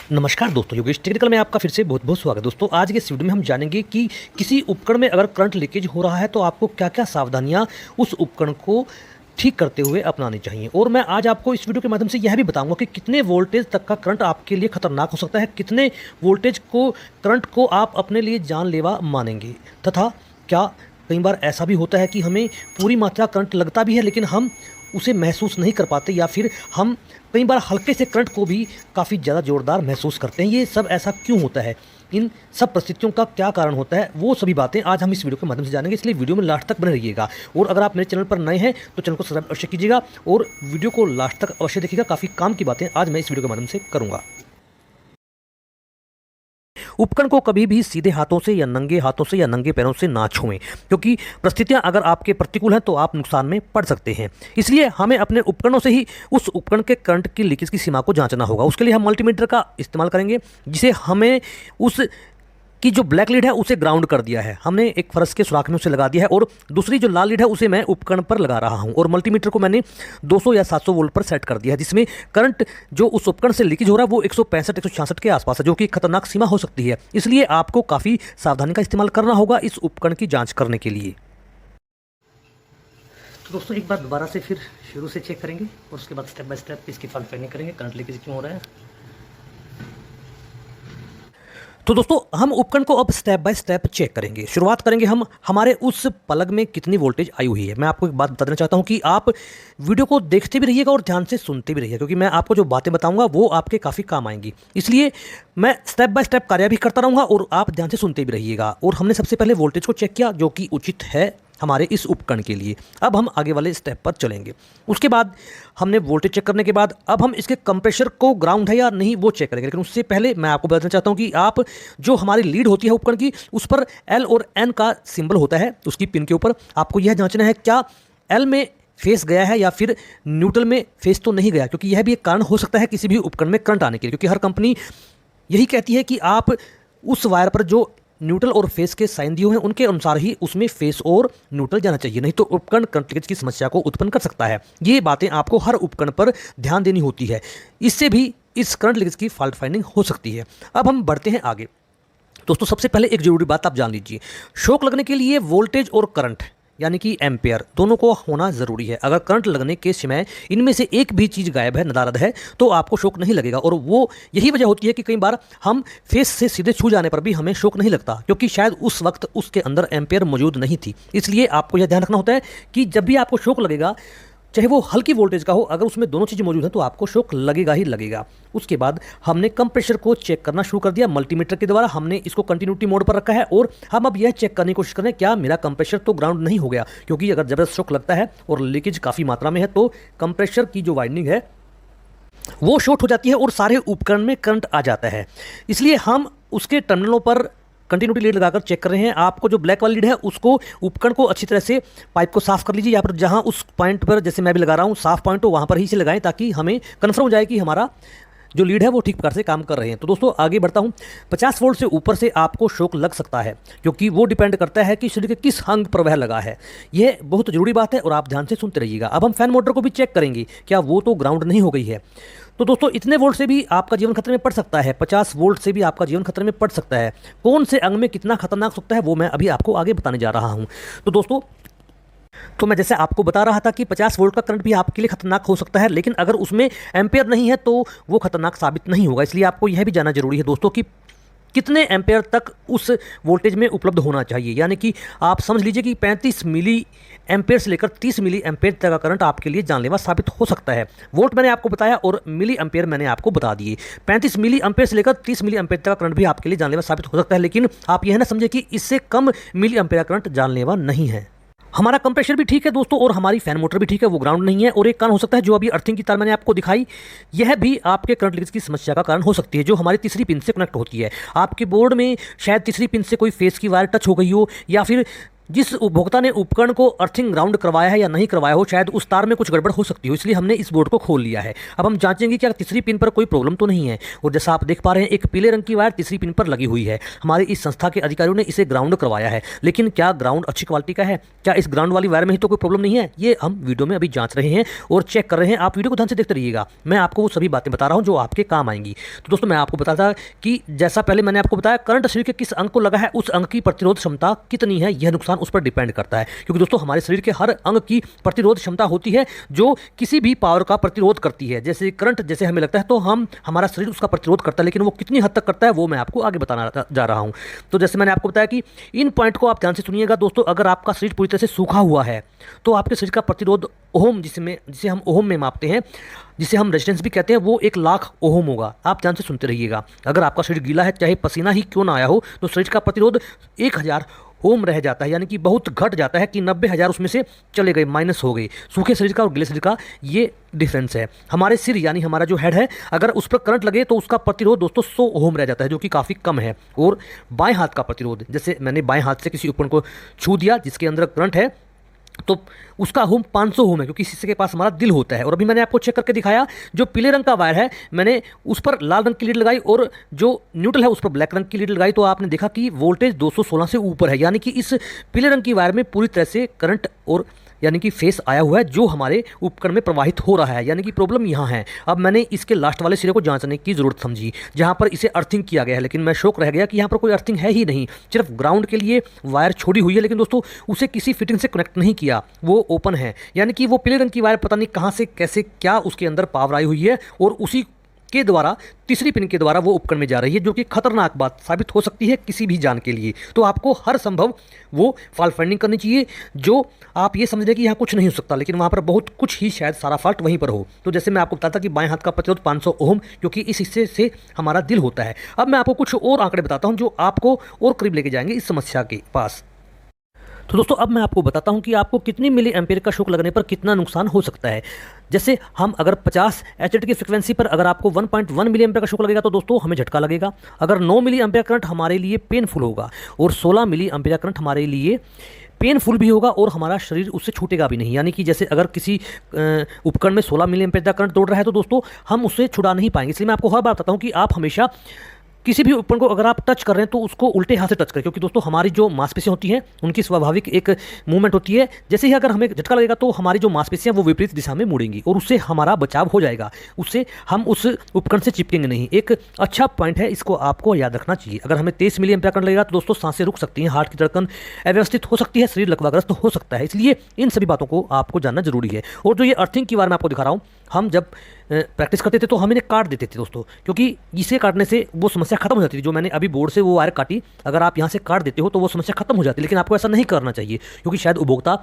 नमस्कार दोस्तों, योगेश टेक्निकल में आपका फिर से बहुत बहुत स्वागत है। दोस्तों आज के इस वीडियो में हम जानेंगे कि किसी उपकरण में अगर करंट लीकेज हो रहा है तो आपको क्या क्या सावधानियां उस उपकरण को ठीक करते हुए अपनानी चाहिए। और मैं आज आपको इस वीडियो के माध्यम से यह भी बताऊंगा कि कितने वोल्टेज तक का करंट आपके लिए खतरनाक हो सकता है, कितने वोल्टेज को करंट को आप अपने लिए जानलेवा मानेंगे, तथा क्या कई बार ऐसा भी होता है कि हमें पूरी मात्रा करंट लगता भी है लेकिन हम उसे महसूस नहीं कर पाते, या फिर हम कई बार हल्के से करंट को भी काफ़ी ज़्यादा ज़ोरदार महसूस करते हैं। ये सब ऐसा क्यों होता है, इन सब परिस्थितियों का क्या कारण होता है, वो सभी बातें आज हम इस वीडियो के माध्यम से जानेंगे। इसलिए वीडियो में लास्ट तक बने रहिएगा। और अगर आप मेरे चैनल पर नए हैं तो चैनल को सब्सक्राइब अवश्य कीजिएगा और वीडियो को लास्ट तक अवश्य देखिएगा। काफ़ी काम की बातें आज मैं इस वीडियो के माध्यम से करूँगा। उपकरण को कभी भी सीधे हाथों से या नंगे पैरों से ना छुएं, क्योंकि परिस्थितियां अगर आपके प्रतिकूल हैं तो आप नुकसान में पड़ सकते हैं। इसलिए हमें अपने उपकरणों से ही उस उपकरण के करंट की लीकेज की सीमा को जांचना होगा। उसके लिए हम मल्टीमीटर का इस्तेमाल करेंगे, जिसे हमें उस की जो ब्लैक लीड है उसे ग्राउंड कर दिया है, हमने एक फरस के सुराख में उसे लगा दिया है, और दूसरी जो लाल लीड है उसे मैं उपकरण पर लगा रहा हूं। और मल्टीमीटर को मैंने 200 या 700 वोल्ट पर सेट कर दिया है, जिसमें करंट जो उस उपकरण से लीकेज हो रहा है वो 165-166 के आसपास है, जो कि खतरनाक सीमा हो सकती है। इसलिए आपको काफ़ी सावधानी का इस्तेमाल करना होगा इस उपकरण की जाँच करने के लिए। तो दोस्तों एक बार दोबारा से फिर शुरू से चेक करेंगे और उसके बाद स्टेप बाय स्टेप इसकी फॉल्ट फाइंडिंग करेंगे, करंट लीकेज क्यों हो रहा है। तो दोस्तों हम उपकरण को अब स्टेप बाय स्टेप चेक करेंगे। शुरुआत करेंगे हम हमारे उस प्लग में कितनी वोल्टेज आई हुई है। मैं आपको एक बात बता देना चाहता हूं कि आप वीडियो को देखते भी रहिएगा और ध्यान से सुनते भी रहिएगा, क्योंकि मैं आपको जो बातें बताऊंगा वो आपके काफ़ी काम आएंगी। इसलिए मैं स्टेप बाय स्टेप कार्य भी करता रहूँगा और आप ध्यान से सुनते भी रहिएगा। और हमने सबसे पहले वोल्टेज को चेक किया, जो कि उचित है हमारे इस उपकरण के लिए। अब हम आगे वाले स्टेप पर चलेंगे। उसके बाद हमने वोल्टेज चेक करने के बाद अब हम इसके कंप्रेशर को ग्राउंड है या नहीं वो चेक करेंगे। लेकिन उससे पहले मैं आपको बताना चाहता हूं कि आप जो हमारी लीड होती है उपकरण की, उस पर एल और एन का सिंबल होता है उसकी पिन के ऊपर। आपको यह जांचना है क्या एल में फेस गया है या फिर न्यूट्रल में फेस तो नहीं गया, क्योंकि यह भी एक कारण हो सकता है किसी भी उपकरण में करंट आने के लिए। क्योंकि हर कंपनी यही कहती है कि आप उस वायर पर जो न्यूट्रल और फेस के साइन दिए हुए हैं उनके अनुसार ही उसमें फेस और न्यूट्रल जाना चाहिए, नहीं तो उपकरण करंट लीकेज की समस्या को उत्पन्न कर सकता है। ये बातें आपको हर उपकरण पर ध्यान देनी होती है, इससे भी इस करंट लीकेज की फॉल्ट फाइंडिंग हो सकती है। अब हम बढ़ते हैं आगे। दोस्तों सबसे पहले एक जरूरी बात आप जान लीजिए, शॉक लगने के लिए वोल्टेज और करंट यानी कि एम्पेयर दोनों को होना ज़रूरी है। अगर करंट लगने के समय इनमें से एक भी चीज़ गायब है, नदारद है, तो आपको शॉक नहीं लगेगा। और वो यही वजह होती है कि कई बार हम फेस से सीधे छू जाने पर भी हमें शॉक नहीं लगता, क्योंकि शायद उस वक्त उसके अंदर एम्पेयर मौजूद नहीं थी। इसलिए आपको यह ध्यान रखना होता है कि जब भी आपको शॉक लगेगा, चाहे वो हल्की वोल्टेज का हो, अगर उसमें दोनों चीज़ें मौजूद हैं तो आपको शॉक लगेगा ही लगेगा। उसके बाद हमने कंप्रेशर को चेक करना शुरू कर दिया मल्टीमीटर के द्वारा। हमने इसको कंटिन्यूटी मोड पर रखा है और हम अब यह चेक करने की कोशिश करें क्या मेरा कंप्रेशर तो ग्राउंड नहीं हो गया, क्योंकि अगर ज़बरदस्त शॉक लगता है और लीकेज काफ़ी मात्रा में है तो कंप्रेशर की जो वाइंडिंग है वो शॉर्ट हो जाती है और सारे उपकरण में करंट आ जाता है। इसलिए हम उसके टर्मिनलों पर कंटिन्यूटी लीड लगाकर चेक कर रहे हैं। आपको जो ब्लैक वाली लीड है उसको उपकरण को अच्छी तरह से पाइप को साफ कर लीजिए, या फिर जहां उस पॉइंट पर जैसे मैं भी लगा रहा हूं साफ पॉइंट हो वहां पर ही से लगाएं, ताकि हमें कंफर्म हो जाए कि हमारा जो लीड है वो ठीक प्रकार से काम कर रहे हैं। तो दोस्तों आगे बढ़ता हूं। 50 वोल्ट से ऊपर से आपको शॉक लग सकता है, क्योंकि वो डिपेंड करता है कि शरीर के किस अंग पर वह लगा है। यह बहुत जरूरी बात है और आप ध्यान से सुनते रहिएगा। अब हम फैन मोटर को भी चेक करेंगे, क्या वो तो ग्राउंड नहीं हो गई है। तो दोस्तों इतने वोल्ट से भी आपका जीवन खतरे में पड़ सकता है, 50 वोल्ट से भी आपका जीवन खतरे में पड़ सकता है। कौन से अंग में कितना खतरनाक सकता है वो मैं अभी आपको आगे बताने जा रहा हूं। तो दोस्तों मैं जैसे आपको बता रहा था कि 50 वोल्ट का करंट भी आपके लिए खतरनाक हो सकता है, लेकिन अगर उसमें एम्पेयर नहीं है तो वो खतरनाक साबित नहीं होगा। इसलिए आपको यह भी जानना जरूरी है दोस्तों कि कितने एम्पेयर तक उस वोल्टेज में उपलब्ध होना चाहिए। यानी कि आप समझ लीजिए कि 35 मिली एम्पेयर से लेकर 30 मिली एम्पेयर तक का करंट आपके लिए जानलेवा साबित हो सकता है। वोल्ट मैंने आपको बताया और मिली एम्पेयर मैंने आपको बता दिए। 35 मिली एम्पेयर से लेकर 30 मिली एम्पेयर तक का करंट भी आपके लिए जानलेवा साबित हो सकता है, लेकिन आप यह ना समझे कि इससे कम मिली एम्पेयर करंट जानलेवा नहीं है। हमारा कंप्रेशर भी ठीक है दोस्तों और हमारी फैन मोटर भी ठीक है, वो ग्राउंड नहीं है। और एक कारण हो सकता है जो अभी अर्थिंग की तार मैंने आपको दिखाई, यह भी आपके करंट लीकेज की समस्या का कारण हो सकती है, जो हमारी तीसरी पिन से कनेक्ट होती है। आपके बोर्ड में शायद तीसरी पिन से कोई फेस की वायर टच हो गई हो, या फिर जिस उपभोक्ता ने उपकरण को अर्थिंग ग्राउंड करवाया है या नहीं करवाया हो, शायद उस तार में कुछ गड़बड़ हो सकती हो, इसलिए हमने इस बोर्ड को खोल लिया है। अब हम जांचेंगे कि तीसरी पिन पर कोई प्रॉब्लम तो नहीं है। और जैसा आप देख पा रहे हैं, एक पीले रंग की वायर तीसरी पिन पर लगी हुई है। हमारी इस संस्था के अधिकारियों ने इसे ग्राउंड करवाया है, लेकिन क्या ग्राउंड अच्छी क्वालिटी का है? क्या इस ग्राउंड वाली वायर में ही तो कोई प्रॉब्लम नहीं है? ये हम वीडियो में अभी जांच रहे हैं और चेक कर रहे हैं। आप वीडियो को ध्यान से देखते रहिएगा, मैं आपको वो सभी बातें बता रहा हूँ जो आपके काम आएंगी। तो दोस्तों, मैं आपको बता था कि जैसा पहले मैंने आपको बताया, करंट शरीर के किस अंग को लगा है उस अंग की प्रतिरोध क्षमता कितनी है, यह नुकसान उस पर डिपेंड करता है। क्योंकि दोस्तों, हमारे शरीर के हर अंग की प्रतिरोध क्षमता होती है जो किसी भी पावर का प्रतिरोध करती है। जैसे करंट जैसे हमें लगता है तो हमारा शरीर उसका प्रतिरोध करता है, लेकिन वो कितनी हद तक करता है वो मैं आपको आगे बताना जा रहा हूं। तो जैसे मैंने आपको बताया कि इन पॉइंट को आप ध्यान से सुनिएगा दोस्तों। अगर आपका शरीर पूरी तरह से सूखा हुआ है तो आपके शरीर का प्रतिरोध ओम, जिसे हम ओम में मापते हैं, जिसे हम रेजिस्टेंस भी कहते हैं, वो 1,00,000 ओम होगा। आप ध्यान से सुनते रहिएगा। अगर आपका शरीर गीला है, चाहे पसीना ही क्यों ना आया हो, तो शरीर का प्रतिरोध 1,000 ओम रह जाता है, यानी कि बहुत घट जाता है कि 90,000 उसमें से चले गए, माइनस हो गए। सूखे शरीर का और गीले शरीर का ये डिफरेंस है। हमारे सिर यानी हमारा जो हेड है, अगर उस पर करंट लगे तो उसका प्रतिरोध दोस्तों 100 ओम रह जाता है, जो कि काफ़ी कम है। और बाएं हाथ का प्रतिरोध, जैसे मैंने बाएं हाथ से किसी उपकरण को छू दिया जिसके अंदर करंट है, तो उसका ओम 500 ओम है, क्योंकि इसी के पास हमारा दिल होता है। और अभी मैंने आपको चेक करके दिखाया, जो पीले रंग का वायर है मैंने उस पर लाल रंग की लीड लगाई और जो न्यूट्रल है उस पर ब्लैक रंग की लीड लगाई, तो आपने देखा कि वोल्टेज 216 से ऊपर है। यानी कि इस पीले रंग की वायर में पूरी तरह से करंट और यानी कि फेस आया हुआ है जो हमारे उपकरण में प्रवाहित हो रहा है, यानी कि प्रॉब्लम यहाँ है। अब मैंने इसके लास्ट वाले सिरे को जांचने की ज़रूरत समझी, जहाँ पर इसे अर्थिंग किया गया है, लेकिन मैं शौक रह गया कि यहाँ पर कोई अर्थिंग है ही नहीं, सिर्फ ग्राउंड के लिए वायर छोड़ी हुई है। लेकिन दोस्तों, उसे किसी फिटिंग से कनेक्ट नहीं किया, वो ओपन है। यानी कि वो पीले रंग की वायर पता नहीं कहाँ से कैसे क्या उसके अंदर पावर आई हुई है और उसी के द्वारा तीसरी पिन के द्वारा वो उपकरण में जा रही है, जो कि खतरनाक बात साबित हो सकती है किसी भी जान के लिए। तो आपको हर संभव वो फॉल्ट फाइंडिंग करनी चाहिए, जो आप ये समझ रहे कि यहाँ कुछ नहीं हो सकता, लेकिन वहाँ पर बहुत कुछ ही शायद सारा फॉल्ट वहीं पर हो। तो जैसे मैं आपको बताता कि बाएं हाथ का प्रतिरोध 500 ओम, क्योंकि इस हिस्से से हमारा दिल होता है। अब मैं आपको कुछ और आंकड़े बताता हूँ जो आपको और करीब लेके जाएंगे इस समस्या के पास। तो दोस्तों, अब मैं आपको बताता हूं कि आपको कितनी मिली एम्पेयर का शॉक लगने पर कितना नुकसान हो सकता है। जैसे हम अगर 50 एचएट की फ्रिक्वेंसी पर अगर आपको 1.1 मिली एम्पेयर का शॉक लगेगा तो दोस्तों हमें झटका लगेगा। अगर 9 मिली एम्पेयर करंट हमारे लिए पेनफुल होगा और 16 मिली एम्पेयर करंट हमारे लिए पेनफुल भी होगा और हमारा शरीर उससे छूटेगा भी नहीं। यानी कि जैसे अगर किसी उपकरण में 16 मिली एम्पेयर का करंट दौड़ रहा है तो दोस्तों हम उससे छुड़ा नहीं पाएंगे। इसलिए मैं आपको हर बार बताता हूँ कि आप हमेशा किसी भी उपकरण को अगर आप टच कर रहे हैं तो उसको उल्टे हाथ से टच करें, क्योंकि दोस्तों हमारी जो मांसपेशियां होती हैं उनकी स्वाभाविक एक मूवमेंट होती है। जैसे ही अगर हमें झटका लगेगा तो हमारी जो मांसपेशियां वो विपरीत दिशा में मुड़ेंगी और उससे हमारा बचाव हो जाएगा, उससे हम उस उपकरण से चिपकेंगे नहीं। एक अच्छा पॉइंट है, इसको आपको याद रखना चाहिए। अगर हमें 23 मिली एम्पेयर करंट लगेगा तो दोस्तों सांसें रुक सकती हैं, हार्ट की धड़कन अव्यवस्थित हो सकती है, शरीर लकवाग्रस्त हो सकता है। इसलिए इन सभी बातों को आपको जानना जरूरी है। और जो ये अर्थिंग की बार मैं आपको दिखा रहा हूँ, हम जब प्रैक्टिस करते थे तो हम इन्हें काट देते थे दोस्तों, क्योंकि इसे काटने से वो समस्या खत्म हो जाती थी। जो मैंने अभी बोर्ड से वो वायर काटी, अगर आप यहाँ से काट देते हो तो वो समस्या खत्म हो जाती है। लेकिन आपको ऐसा नहीं करना चाहिए, क्योंकि शायद उपभोक्ता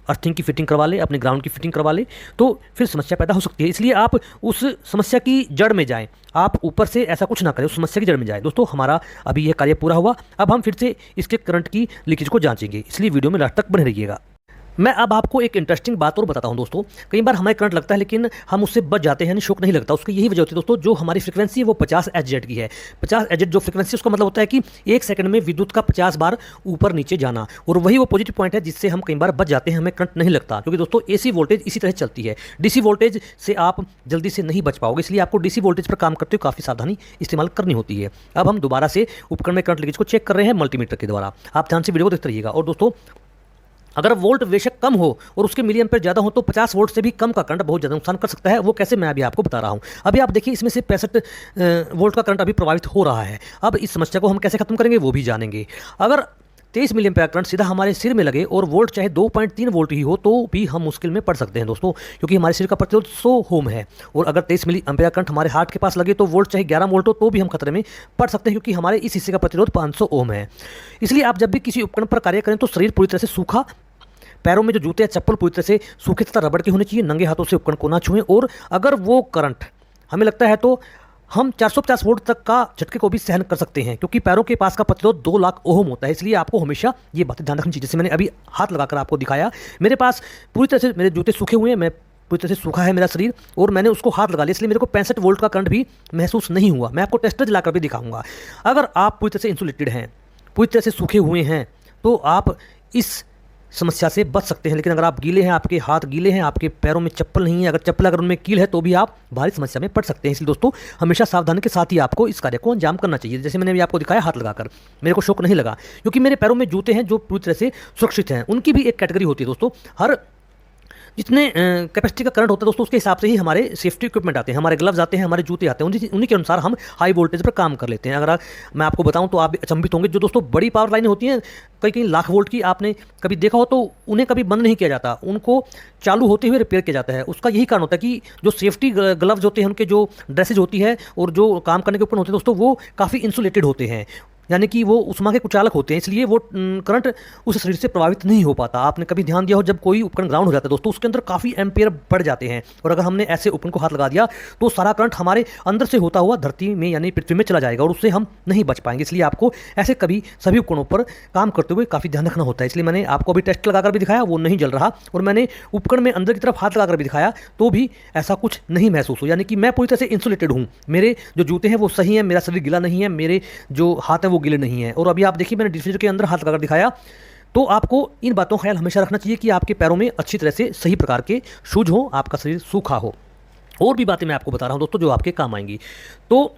अर्थिंग की फिटिंग करवा ले, अपने ग्राउंड की फिटिंग करवा ले, तो फिर समस्या पैदा हो सकती है। इसलिए आप उस समस्या की जड़ में जाएं, आप ऊपर से ऐसा कुछ ना करें, उस समस्या की जड़ में जाएं। दोस्तों, हमारा अभी यह कार्य पूरा हुआ। अब हम फिर से इसके करंट की लीकेज को जांचेंगे, इसलिए वीडियो में लास्ट तक बने रहिएगा। मैं अब आपको एक इंटरेस्टिंग बात और बताता हूं दोस्तों। कई बार हमें करंट लगता है लेकिन हम उससे बच जाते हैं, यानी शॉक नहीं लगता। उसकी यही वजह होती है दोस्तों, जो हमारी फ्रीक्वेंसी है वो 50 एचजेड की है। 50 एचजेड जो फ्रीक्वेंसी, उसका मतलब होता है कि 1 सेकंड में विद्युत का 50 बार ऊपर नीचे जाना, और वही वो पॉजिटिव पॉइंट है जिससे हम कई बार बच जाते हैं, हमें करंट नहीं लगता। क्योंकि दोस्तों एसी वोल्टेज इसी तरह चलती है, डीसी वोल्टेज से आप जल्दी से नहीं बच पाओगे। इसलिए आपको डीसी वोल्टेज पर काम करते हुए काफ़ी सावधानी इस्तेमाल करनी होती है। अब हम दोबारा से उपकरण में करंट लीकेज को चेक कर रहे हैं मल्टीमीटर के द्वारा। आप ध्यान से वीडियो को देखते रहिएगा। और दोस्तों, अगर वोल्ट बेशक कम हो और उसके मिली एम्पेयर ज़्यादा हो तो 50 वोल्ट से भी कम का करंट बहुत ज़्यादा नुकसान कर सकता है। वो कैसे, मैं अभी आपको बता रहा हूँ। अभी आप देखिए, इसमें से 65 वोल्ट का करंट अभी प्रभावित हो रहा है। अब इस समस्या को हम कैसे खत्म करेंगे वो भी जानेंगे। अगर 23 मिली एम्पेयर करंट सीधा हमारे सिर में लगे और वोल्ट चाहे 2.3 वोल्ट ही हो तो भी हम मुश्किल में पड़ सकते हैं दोस्तों, क्योंकि हमारे सिर का प्रतिरोध 100 ओम है। और अगर 23 मिली एम्पेयर करंट हमारे हार्ट के पास लगे तो वोल्ट चाहे 11 वोल्ट हो तो भी हम खतरे में पड़ सकते हैं, क्योंकि हमारे इस हिस्से का प्रतिरोध 500 ओम है। इसलिए आप जब भी किसी उपकरण पर कार्य करें तो शरीर पूरी तरह से सूखा, पैरों में जो जूते या चप्पल पूरी तरह से सूखे तथा रबड़ के होने चाहिए, नंगे हाथों से उपकरण को ना छुएं। और अगर वो करंट हमें लगता है तो हम 450 वोल्ट तक का झटके को भी सहन कर सकते हैं, क्योंकि पैरों के पास का प्रतिरोध 2 लाख ओम होता है। इसलिए आपको हमेशा ये बातें ध्यान रखनी चाहिए। जैसे मैंने अभी हाथ लगाकर आपको दिखाया, मेरे पास पूरी तरह से मेरे जूते सूखे हुए हैं, मैं पूरी तरह से सूखा है मेरा शरीर, और मैंने उसको हाथ लगा लिया, इसलिए मेरे को 65 वोल्ट का करंट भी महसूस नहीं हुआ। मैं आपको टेस्टर जलाकर भी दिखाऊंगा। अगर आप पूरी तरह से इंसुलेटेड हैं, पूरी तरह से सूखे हुए हैं, तो आप इस समस्या से बच सकते हैं। लेकिन अगर आप गीले हैं, आपके हाथ गीले हैं, आपके पैरों में चप्पल नहीं है, अगर उनमें कील है, तो भी आप भारी समस्या में पड़ सकते हैं। इसलिए दोस्तों हमेशा सावधानी के साथ ही आपको इस कार्य को अंजाम करना चाहिए। जैसे मैंने अभी आपको दिखाया हाथ लगाकर, मेरे को शौक नहीं लगा क्योंकि मेरे पैरों में जूते हैं जो पूरी तरह से सुरक्षित हैं। उनकी भी एक कैटेगरी होती है दोस्तों, हर जितने कैपेसिटी का करंट होता है दोस्तों उसके हिसाब से ही हमारे सेफ्टी इक्विपमेंट आते हैं, हमारे ग्लव्स आते हैं, हमारे जूते आते हैं, उन्हीं के अनुसार हम हाई वोल्टेज पर काम कर लेते हैं। अगर मैं आपको बताऊं तो आप भी अचंभित होंगे। जो दोस्तों बड़ी पावर लाइनें होती हैं कई कई लाख वोल्ट की, आपने कभी देखा हो तो उन्हें कभी बंद नहीं किया जाता, उनको चालू होते हुए रिपेयर किया जाता है। उसका यही कारण होता है कि जो सेफ्टी ग्लव्स होते हैं, उनके जो ड्रेसेज होती है और जो काम करने के उपकरण होते हैं दोस्तों, वो काफ़ी इंसुलेटेड होते हैं, यानी कि वो उष्मा के कुचालक होते हैं, इसलिए वो करंट उस शरीर से प्रभावित नहीं हो पाता। आपने कभी ध्यान दिया हो जब कोई उपकरण ग्राउंड हो जाता है दोस्तों, उसके अंदर काफ़ी एम्पियर बढ़ जाते हैं, और अगर हमने ऐसे उपकरण को हाथ लगा दिया तो सारा करंट हमारे अंदर से होता हुआ धरती में यानी पृथ्वी में चला जाएगा और उससे हम नहीं बच पाएंगे। इसलिए आपको ऐसे कभी सभी उपकरणों पर काम करते हुए काफ़ी ध्यान रखना होता है। इसलिए मैंने आपको अभी टेस्ट लगाकर भी दिखाया, वो नहीं जल रहा, और मैंने उपकरण में अंदर की तरफ हाथ लगाकर भी दिखाया तो भी ऐसा कुछ नहीं महसूस हो, यानी कि मैं पूरी तरह से इंसुलेटेड हूँ। मेरे जो जूते हैं वो सही हैं, मेरा शरीर गीला नहीं है, मेरे जो हाथ हैं वो गीले नहीं हैं। और अभी आप देखिए मैंने डिफ्यूजर के अंदर हाथ लगाकर दिखाया। तो आपको इन बातों का ख्याल हमेशा रखना चाहिए कि आपके पैरों में अच्छी तरह से सही प्रकार के शूज हो, आपका शरीर सूखा हो। और भी बातें मैं आपको बता रहा हूं दोस्तों जो आपके काम आएंगी। तो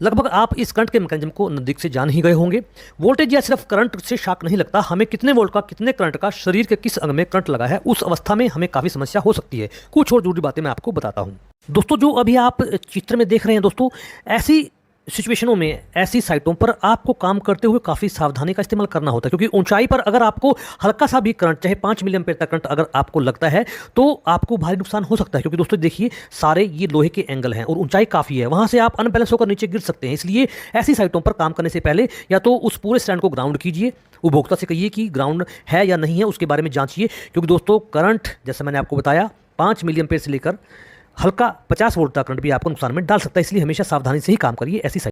लगभग आप इस करंट के मैकेनिज्म को नज़दीक से जान ही गए होंगे। वोल्टेज या सिर्फ करंट से शॉक नहीं लगता, हमें कितने वोल्ट का, कितने करंट का, शरीर के किस अंग में करंट लगा है, उस अवस्था में हमें काफ़ी समस्या हो सकती है। कुछ और जरूरी बातें मैं आपको बताता हूँ दोस्तों। जो अभी आप चित्र में देख रहे हैं दोस्तों, ऐसी सिचुएशनों में, ऐसी साइटों पर आपको काम करते हुए काफ़ी सावधानी का इस्तेमाल करना होता है, क्योंकि ऊंचाई पर अगर आपको हल्का सा भी करंट, चाहे 5 मिली एम्पीयर तक करंट अगर आपको लगता है तो आपको भारी नुकसान हो सकता है। क्योंकि दोस्तों देखिए सारे ये लोहे के एंगल हैं और ऊंचाई काफ़ी है, वहां से आप अनबैलेंस होकर नीचे गिर सकते हैं। इसलिए ऐसी साइटों पर काम करने से पहले या तो उस पूरे स्टैंड को ग्राउंड कीजिए, उपभोक्ता से कहिए कि ग्राउंड है या नहीं है, उसके बारे में जांचिए। क्योंकि दोस्तों करंट, जैसे मैंने आपको बताया, 5 मिली एम्पीयर से लेकर हल्का 50 वोल्ट तक करंट भी आपको नुकसान में डाल सकता है। इसलिए हमेशा सावधानी से ही काम करिए ऐसी